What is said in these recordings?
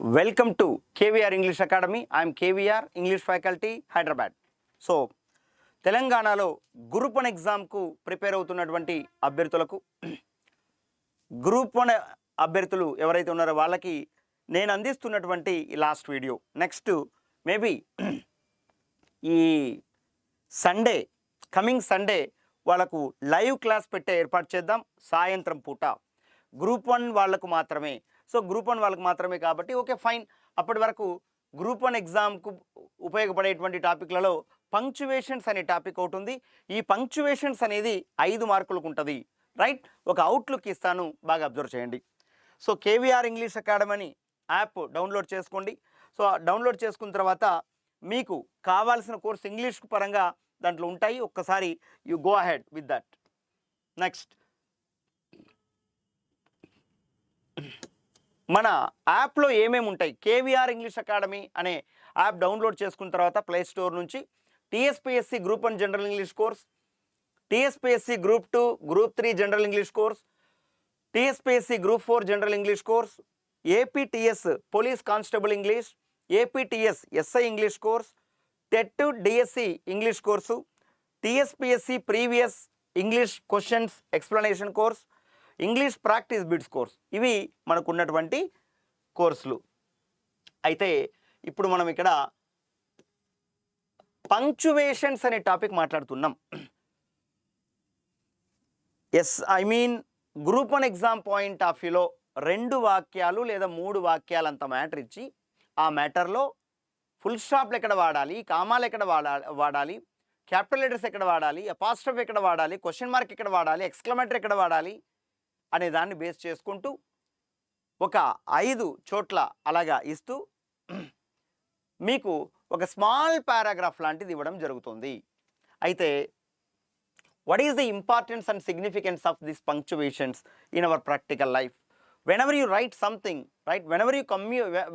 Welcome to KVR English Academy. I am KVR English Faculty, Hyderabad. So తెలంగాణలో group 1 ఎగ్జామ్కు prepare అవుతున్నటువంటి అభ్యర్థులకు group 1 అభ్యర్థులు ఎవరైతే ఉన్నారో వాళ్ళకి నేను అందిస్తున్నటువంటి లాస్ట్ వీడియో. నెక్స్ట్ మేబీ ఈ సండే కమింగ్ సండే వాళ్ళకు లైవ్ క్లాస్ పెట్టే ఏర్పాటు చేద్దాం సాయంత్రం పూట. గ్రూప్ 1 వాళ్ళకు మాత్రమే. సో గ్రూప్ 1 వాళ్ళకి మాత్రమే కాబట్టి ఓకే ఫైన్. అప్పటి వరకు గ్రూప్ 1 ఎగ్జామ్కు ఉపయోగపడేటువంటి టాపిక్లలో పంక్చువేషన్స్ అనే టాపిక్ ఒకటి ఉంది. ఈ పంక్చువేషన్స్ అనేది 5 మార్కులకు ఉంటుంది. రైట్, ఒక అవుట్లుక్ ఇస్తాను, బాగా అబ్జర్వ్ చేయండి. So KVR English academy app download చేసుకోండి. సో డౌన్లోడ్ చేసుకున్న తర్వాత మీకు కావాల్సిన కోర్స్ ఇంగ్లీష్ పరంగా దాంట్లో ఉంటాయి. ఒక్కసారి you go ahead with that. Next మన యాప్లో ఏమేమి ఉంటాయి, కేవీఆర్ ఇంగ్లీష్ అకాడమీ అనే యాప్ డౌన్లోడ్ చేసుకున్న తర్వాత ప్లే స్టోర్ నుంచి TSPSC group 1 general English course, TSPSC group 2 group 3 general English course, TSPSC group 4 general English course, APTS police constable English, APTS SI English course, TET DSC English course, TSPSC previous English questions explanation course, English practice bits course. ఇవి మనకు ఉన్నటువంటి కోర్సులు. అయితే ఇప్పుడు మనం ఇక్కడ punctuations అనే topic మాట్లాడుతున్నాం. గ్రూప్ 1 ఎగ్జామ్ పాయింట్ ఆఫ్ వ్యూలో 2 వాక్యాలు లేదా 3 వాక్యాలు అంత మ్యాటర్ ఇచ్చి ఆ మ్యాటర్లో ఫుల్ స్టాప్లు ఎక్కడ వాడాలి, కామాలు ఎక్కడ వాడాలి, క్యాపిటల్ లెటర్స్ ఎక్కడ వాడాలి, అపాస్ట్రఫ్ ఎక్కడ వాడాలి, క్వశ్చన్ మార్క్ ఎక్కడ వాడాలి, ఎక్స్క్లమేటరీ ఎక్కడ వాడాలి అనే దాన్ని బేస్ చేసుకుంటూ ఒక 5 చోట్ల అలాగా ఇస్తూ మీకు ఒక స్మాల్ పారాగ్రాఫ్ లాంటిది ఇవ్వడం జరుగుతుంది. అయితే what is the importance and significance of this punctuations in our practical life? whenever you write something, right,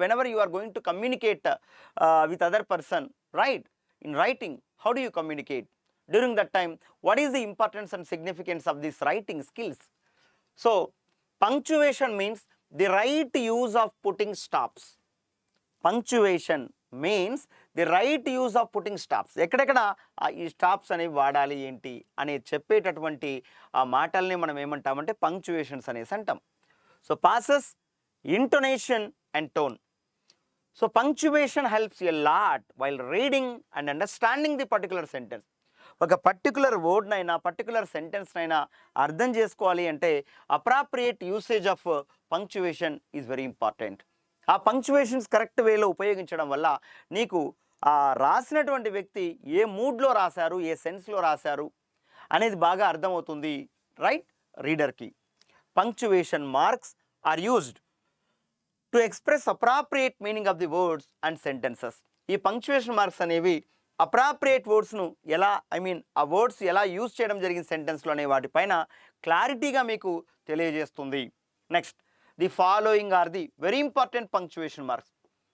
whenever you are going to communicate with other person, right, in writing, how do you communicate during that time? What is the importance and significance of this writing skills? So punctuation means the right use of putting stops. Punctuation means the right use of putting stops. ఎక్కడెక్కడ ఈ stops అనేవి వాడాలి ఏంటి అనే చెప్పేటటువంటి ఆ మాటల్ని మనం ఏమంటామంటే పంక్చువేషన్స్ అనేసి అంటాం. So passes, intonation and tone. So punctuation helps a lot while reading and understanding the particular sentence. ఒక పర్టికులర్ వర్డ్నైనా పర్టికులర్ సెంటెన్స్నైనా అర్థం చేసుకోవాలి అంటే appropriate usage of punctuation is very important. ఆ పంక్చువేషన్స్ కరెక్ట్ వేలో ఉపయోగించడం వల్ల నీకు ఆ రాసినటువంటి వ్యక్తి ఏ మూడ్లో రాశారు, ఏ సెన్స్లో రాశారు అనేది బాగా అర్థమవుతుంది, right, రీడర్కి. Punctuation marks are used to express appropriate meaning of the words and sentences. ఈ పంక్చువేషన్ మార్క్స్ అనేవి అప్రాప్రియేట్ వర్డ్స్ను ఎలా ఆ వర్డ్స్ ఎలా యూజ్ చేయడం జరిగిన సెంటెన్స్లో అనే వాటిపైన క్లారిటీగా మీకు తెలియజేస్తుంది. Next, the following are the very important punctuation marks.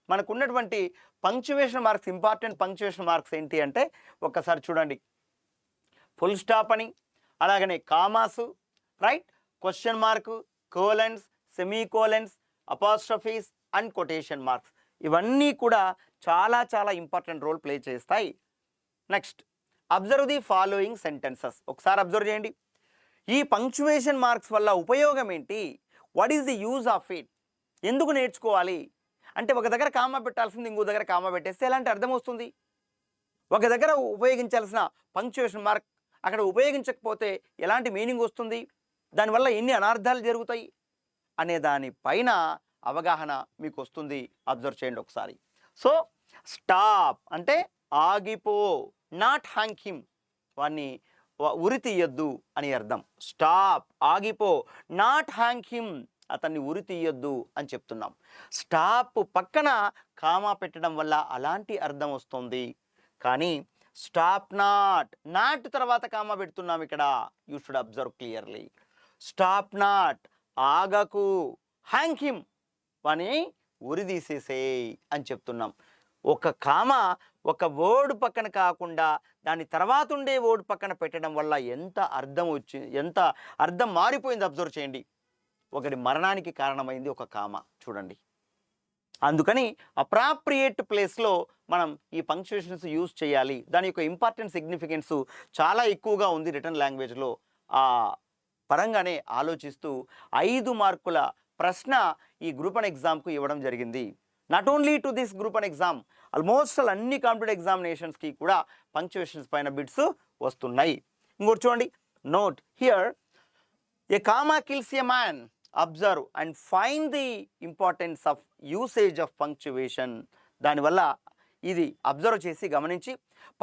మనకు ఉన్నటువంటి punctuation marks, important punctuation marks ఏంటి అంటే ఒక్కసారి చూడండి. ఫుల్ స్టాప్ అని, అలాగనే commas, right, question mark, colons, semicolons, apostrophes and quotation marks. ఇవన్నీ కూడా చాలా చాలా ఇంపార్టెంట్ రోల్ ప్లే చేస్తాయి. Next, observe the following sentences. ఒకసారి అబ్జర్వ్ చేయండి. ఈ పంక్చువేషన్ మార్క్స్ వల్ల ఉపయోగం ఏంటి? What is the use of it? ఎందుకు నేర్చుకోవాలి అంటే ఒక దగ్గర కామా పెట్టాల్సింది ఇంకో దగ్గర కామా పెట్టేస్తే ఎలాంటి అర్థం వస్తుంది? ఒక దగ్గర ఉపయోగించాల్సిన పంక్చువేషన్ మార్క్ అక్కడ ఉపయోగించకపోతే ఎలాంటి మీనింగ్ వస్తుంది? దానివల్ల ఎన్ని అనార్థాలు జరుగుతాయి అనే దానిపైన అవగాహన మీకు వస్తుంది. అబ్జర్వ్ చేయండి ఒకసారి. సో స్టాప్ అంటే ఆగిపో, నాట్ హ్యాంగ్ హిమ్, వాడిని ఉరి తీయొద్దు అని అర్థం. స్టాప్, ఆగిపో, నాట్ హ్యాంగ్ హిమ్, అతన్ని ఉరి తీయొద్దు అని చెప్తున్నాం. స్టాప్ పక్కన కామా పెట్టడం వల్ల అలాంటి అర్థం వస్తుంది. కానీ స్టాప్ నాట్, నాట్ తర్వాత కామా పెడుతున్నాం ఇక్కడ. You should observe clearly. Stop not, ఆగకు, హ్యాంగ్ హిమ్, వాని ఉరి తీసేసేయ్ అని చెప్తున్నాం. ఒక కామా ఒక వర్డ్ పక్కన కాకుండా దాని తర్వాత ఉండే వర్డ్ పక్కన పెట్టడం వల్ల ఎంత అర్థం మారిపోయింది అబ్జర్వ్ చేయండి. ఒకటి మరణానికి కారణమైంది ఒక కామా. చూడండి, అందుకని అప్రాప్రియేట్ ప్లేస్లో మనం ఈ పంక్చుయేషన్స్ యూజ్ చేయాలి. దాని యొక్క ఇంపార్టెంట్ సిగ్నిఫికెన్స్ చాలా ఎక్కువగా ఉంది రిటర్న్ లాంగ్వేజ్లో. ఆ పరంగానే ఆలోచిస్తూ 5 మార్కుల ప్రశ్న ఈ గ్రూప్ 1 ఎగ్జామ్కు ఇవ్వడం జరిగింది. Not only to this group 1 exam, almost అన్ని కాంపిటేటివ్ ఎగ్జామినేషన్స్కి కూడా పంక్చుయేషన్స్ పైన బిట్స్ వస్తున్నాయి. ఇంకోటి చూడండి, note here A comma kills a man, observe and find the importance of usage of punctuation. దానివల్ల ఇది అబ్జర్వ్ చేసి గమనించి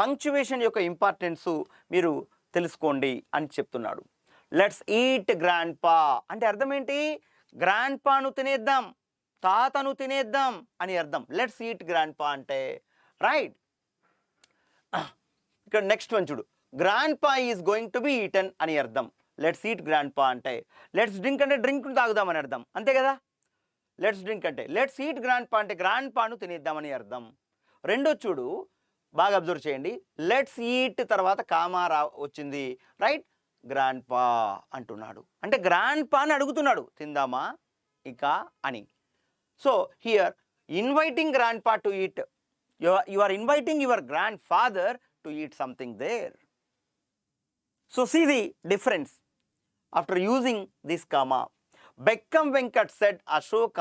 పంక్చువేషన్ యొక్క ఇంపార్టెన్సు మీరు తెలుసుకోండి అని చెప్తున్నాడు. లెట్స్ ఈట్ గ్రాండ్ పా అంటే అర్థం ఏంటి? గ్రాండ్ పాను తినేద్దాం, తాతను తినేద్దాం అని అర్థం. లెట్స్ ఈట్ గ్రాండ్ పా అంటే రైట్. ఇక్కడ నెక్స్ట్ వన్ చూడు, grand pa is going to be eaten అని అర్థం. లెట్స్ ఈట్ గ్రాండ్ పా అంటే, లెట్స్ డ్రింక్ అంటే డ్రింక్ తాగుదామని అర్థం, అంతే కదా. లెట్స్ డ్రింక్ అంటే, లెట్స్ ఈట్ గ్రాండ్ పా అంటే గ్రాండ్ పాను తినేద్దామని అర్థం. రెండో చూడు, బాగా అబ్జర్వ్ చేయండి, లెట్స్ ఈట్ తర్వాత కామా వచ్చింది, రైట్. గ్రాండ్ పా అంటున్నాడు అంటే గ్రాండ్ పాని అడుగుతున్నాడు, తిందామా ఇక అని. So here inviting grand pa to eat, you are inviting your grand father to eat something there. So see the difference after using this comma. Bekkam Venkat said Ashoka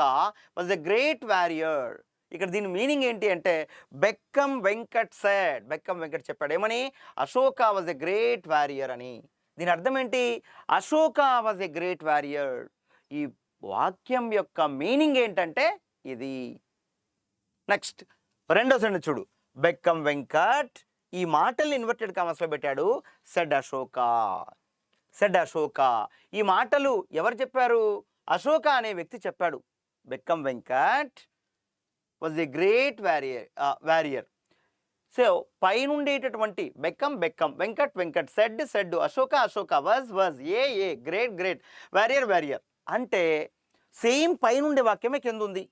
was a great warrior. ఇక్కడ దీని meaning ఏంటి అంటే, Bekkam Venkat said, Bekkam Venkat చెప్పాడు ఏమని? Ashoka was a great warrior అని. దీని అర్థం ఏంటి? Ashoka was a great warrior. ఈ వాక్యం యొక్క మీనింగ్ ఏంటంటే ఇది. నెక్స్ట్ రెండో సెంటెన్స్ చూడు, బెక్కం వెంకట్ ఈ మాటల్ని ఇన్వర్టెడ్ కామర్స్లో పెట్టాడు, సెడ్ అశోక, సెడ్ అశోక. ఈ మాటలు ఎవరు చెప్పారు? అశోక అనే వ్యక్తి చెప్పాడు. Beckam Venkat was a great warrior. So పైనుండేటటువంటి Beckam Beckam, Venkat Venkat, said said, Ashoka Ashoka, was a great great, warrior అంటే సేమ్ పైనుండే వాక్యమే కింద ఉంది.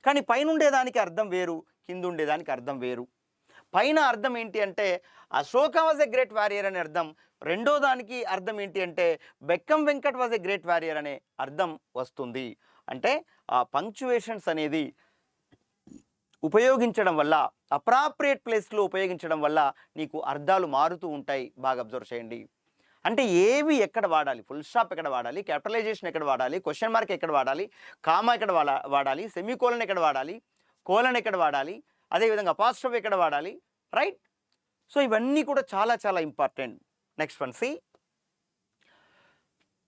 కానీ పైనుండేదానికి అర్థం వేరు, కింద ఉండేదానికి అర్థం వేరు. పైన అర్థం ఏంటి అంటే Ashoka was a great warrior అనే అర్థం, రెండో దానికి అర్థం ఏంటి అంటే Bekkam Venkat was a great warrior అనే అర్థం వస్తుంది. అంటే ఆ పంక్చువేషన్స్ అనేది ఉపయోగించడం వల్ల, అప్రాప్రియేట్ ప్లేస్లో ఉపయోగించడం వల్ల నీకు అర్థాలు మారుతూ ఉంటాయి. బాగా అబ్జర్వ్ చేయండి. అంటే ఏవి ఎక్కడ వాడాలి, ఫుల్ స్టాప్ ఎక్కడ వాడాలి, క్యాపిటలైజేషన్ ఎక్కడ వాడాలి, క్వశ్చన్ మార్క్ ఎక్కడ వాడాలి, కామా ఎక్కడ వాడాలి, సెమీకోలన్ ఎక్కడ వాడాలి, కోలన్ ఎక్కడ వాడాలి, అదేవిధంగా అపాస్ట్రోఫ్ ఎక్కడ వాడాలి, రైట్. సో ఇవన్నీ కూడా చాలా చాలా important. Next one C,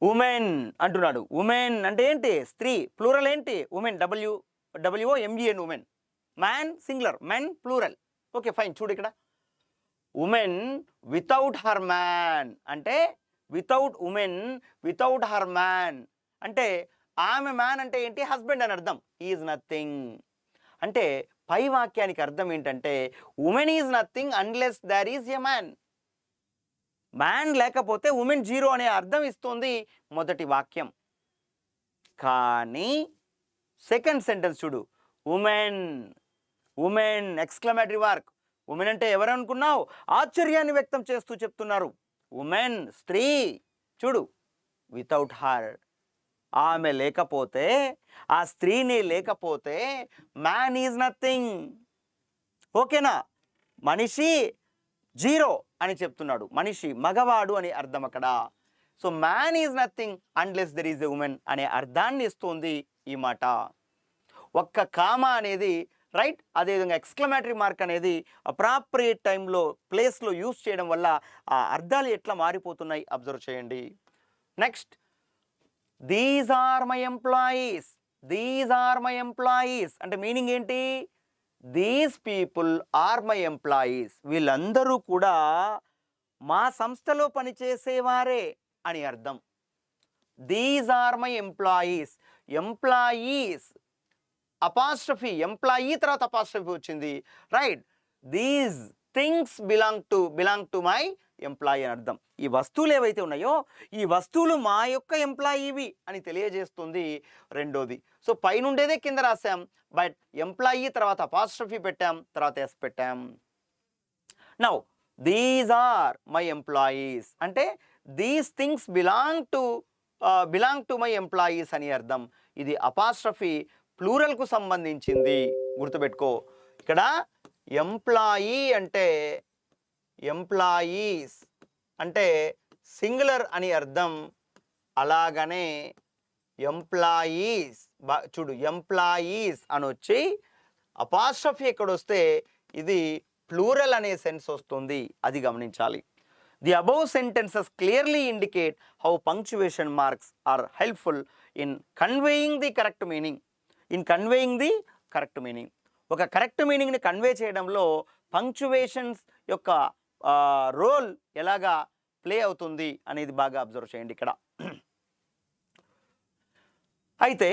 women అంటున్నాడు. ఉమెన్ అంటే ఏంటి? స్త్రీ. ప్లూరల్ ఏంటి? Women, WOMEN women. Man singular, men plural. Okay fine. చూడు ఇక్కడ ఉమెన్ వితౌట్ హర్ మ్యాన్ అంటే, without women without her man అంటే ఆమె మ్యాన్ అంటే ఏంటి? హస్బెండ్ అని అర్థం. ఈజ్ నథింగ్ అంటే పై వాక్యానికి అర్థం ఏంటంటే women is nothing unless there is a man. Man లేకపోతే ఉమెన్ జీరో అనే అర్థం ఇస్తుంది మొదటి వాక్యం. కానీ సెకండ్ సెంటెన్స్ చూడు, women women exclamatory mark. Women అంటే ఎవరు అనుకున్నావు? ఆశ్చర్యాన్ని వ్యక్తం చేస్తూ చెప్తున్నారు. ఉమెన్ స్త్రీ. చూడు, వితౌట్ హర్ ఆమె లేకపోతే, ఆ స్త్రీని లేకపోతే మ్యాన్ ఈజ్ నథింగ్. ఓకేనా? మనిషి జీరో అని చెప్తున్నాడు. మనిషి మగవాడు అని అర్థం అక్కడ. So man is nothing unless there is a women అనే అర్థాన్ని ఇస్తుంది ఈ మాట. ఒక్క కామా అనేది రైట్, అదేవిధంగా ఎక్స్క్లమేటరీ మార్క్ అనేది అప్రాప్రియేట్ టైంలో ప్లేస్లో యూస్ చేయడం వల్ల ఆ అర్థాలు ఎట్లా మారిపోతున్నాయి అబ్జర్వ్ చేయండి. Next, these are my employees. These are my employees అంటే మీనింగ్ ఏంటి? These people are my employees. వీళ్ళందరూ కూడా మా సంస్థలో పనిచేసేవారే అని అర్థం. These are my employees. Employees apostrophe, employee తర్వాత అపాస్ట్రఫీ వచ్చింది, right. These things belong to my employee అని అర్థం. ఈ వస్తువులు ఏవైతే ఉన్నాయో ఈ వస్తువులు మా యొక్క ఎంప్లాయీవి అని తెలియజేస్తుంది రెండోది. సో పైనుండేదే కింద రాసాం, బట్ ఎంప్లాయీ తర్వాత అపాస్ట్రఫీ పెట్టాం, తర్వాత ఎస్ పెట్టాం. Now these are my employees అంటే these things belong to my employees అని అర్థం. ఇది అపాస్ట్రఫీ ప్లూరల్కు సంబంధించింది. గుర్తుపెట్టుకో, ఇక్కడ ఎంప్లాయీ అంటే ఎంప్లాయీస్ అంటే సింగులర్ అని అర్థం. అలాగనే ఎంప్లాయీస్ చూడు, ఎంప్లాయీస్ అని వచ్చి అపాస్ట్రఫీ ఎక్కడ వస్తే ఇది ప్లూరల్ అనే సెన్స్ వస్తుంది, అది గమనించాలి. The above sentences clearly indicate how punctuation marks are helpful in conveying the correct meaning. ఒక కరెక్ట్ మీనింగ్ని కన్వే చేయడంలో పంక్చువేషన్స్ యొక్క రోల్ ఎలాగా ప్లే అవుతుంది అనేది బాగా అబ్జర్వ్ చేయండి ఇక్కడ. అయితే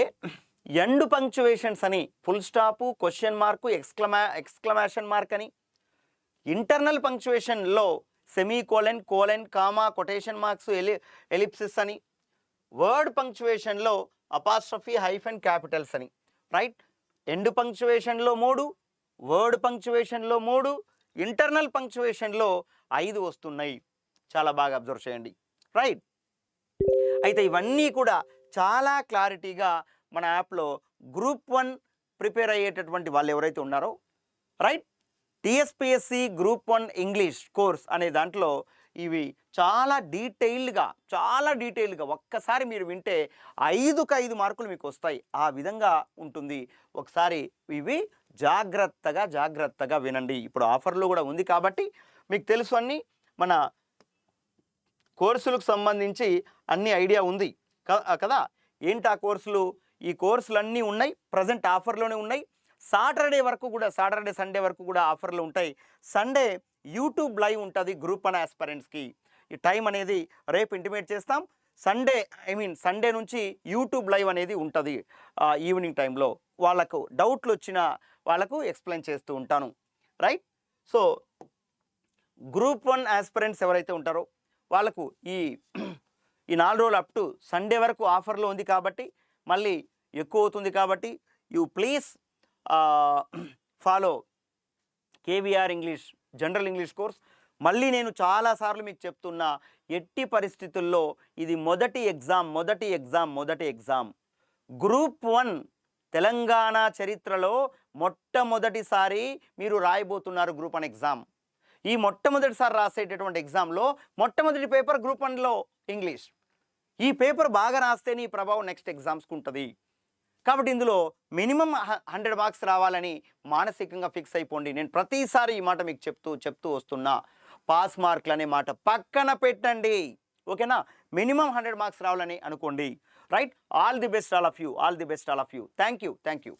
ఎండ్ పంక్చువేషన్స్ అని full stop, question mark, exclamation mark అని, ఇంటర్నల్ పంక్చువేషన్లో semicolon, colon, comma, quotation marks, ellipsis అని, వర్డ్ పంక్చువేషన్లో అపాస్ట్రఫీ, హైఫెన్, క్యాపిటల్స్ అని. రైట్. ఎండ్ పంక్చువేషన్లో 3, వర్డ్ పంక్చువేషన్లో 3, ఇంటర్నల్ పంక్చువేషన్లో 5 వస్తున్నాయి. చాలా బాగా అబ్జర్వ్ చేయండి. రైట్. అయితే ఇవన్నీ కూడా చాలా క్లారిటీగా మన యాప్లో గ్రూప్ 1 ప్రిపేర్ అయ్యేటటువంటి వాళ్ళు ఎవరైతే ఉన్నారో, right, TSPSC group 1 English course అనే దాంట్లో ఇవి చాలా డీటెయిల్డ్గా ఒక్కసారి మీరు వింటే 5కు 5 మార్కులు మీకు వస్తాయి. ఆ విధంగా ఉంటుంది. ఒకసారి ఇవి జాగ్రత్తగా వినండి. ఇప్పుడు ఆఫర్లో కూడా ఉంది కాబట్టి మీకు తెలుసు, అన్నీ మన కోర్సులకు సంబంధించి అన్ని ఐడియా ఉంది కదా. ఏంటి ఆ కోర్సులు? ఈ కోర్సులన్నీ ఉన్నాయి, ప్రజెంట్ ఆఫర్లోనే ఉన్నాయి. సాటర్డే సండే వరకు కూడా ఆఫర్లు ఉంటాయి. సండే యూట్యూబ్ లైవ్ ఉంటుంది గ్రూప్ 1 ఆస్పిరెంట్స్కి. ఈ టైం అనేది రేపు ఇంటిమేట్ చేస్తాం. సండే నుంచి యూట్యూబ్ లైవ్ అనేది ఉంటుంది ఈవినింగ్ టైంలో. వాళ్ళకు డౌట్లు వచ్చిన వాళ్ళకు ఎక్స్ప్లెయిన్ చేస్తూ ఉంటాను. రైట్. సో గ్రూప్ 1 ఆస్పిరెంట్స్ ఎవరైతే ఉంటారో వాళ్ళకు ఈ 4 రోజులు అప్ టు సండే వరకు ఆఫర్లో ఉంది కాబట్టి, మళ్ళీ ఎక్కువ అవుతుంది కాబట్టి you please follow KVR English general English course. మళ్ళీ నేను చాలాసార్లు మీకు చెప్తున్నా, ఎట్టి పరిస్థితుల్లో ఇది మొదటి ఎగ్జామ్. గ్రూప్ 1 తెలంగాణ చరిత్రలో మొట్టమొదటిసారి మీరు రాయబోతున్నారు గ్రూప్ 1 ఎగ్జామ్. ఈ మొట్టమొదటిసారి రాసేటటువంటి ఎగ్జామ్లో మొట్టమొదటి పేపర్ గ్రూప్ 1లో ఇంగ్లీష్. ఈ పేపర్ బాగా రాస్తేనే ఈ ప్రభావం నెక్స్ట్ ఎగ్జామ్స్కి ఉంటుంది. కాబట్టి ఇందులో మినిమం 100 మార్క్స్ రావాలని మానసికంగా ఫిక్స్ అయిపోండి. నేను ప్రతిసారి ఈ మాట మీకు చెప్తూ వస్తున్నా. పాస్ మార్కులు అనే మాట పక్కన పెట్టండి, ఓకేనా. మినిమం 100 మార్క్స్ రావాలని అనుకోండి. Right. All the best all of you. Thank you.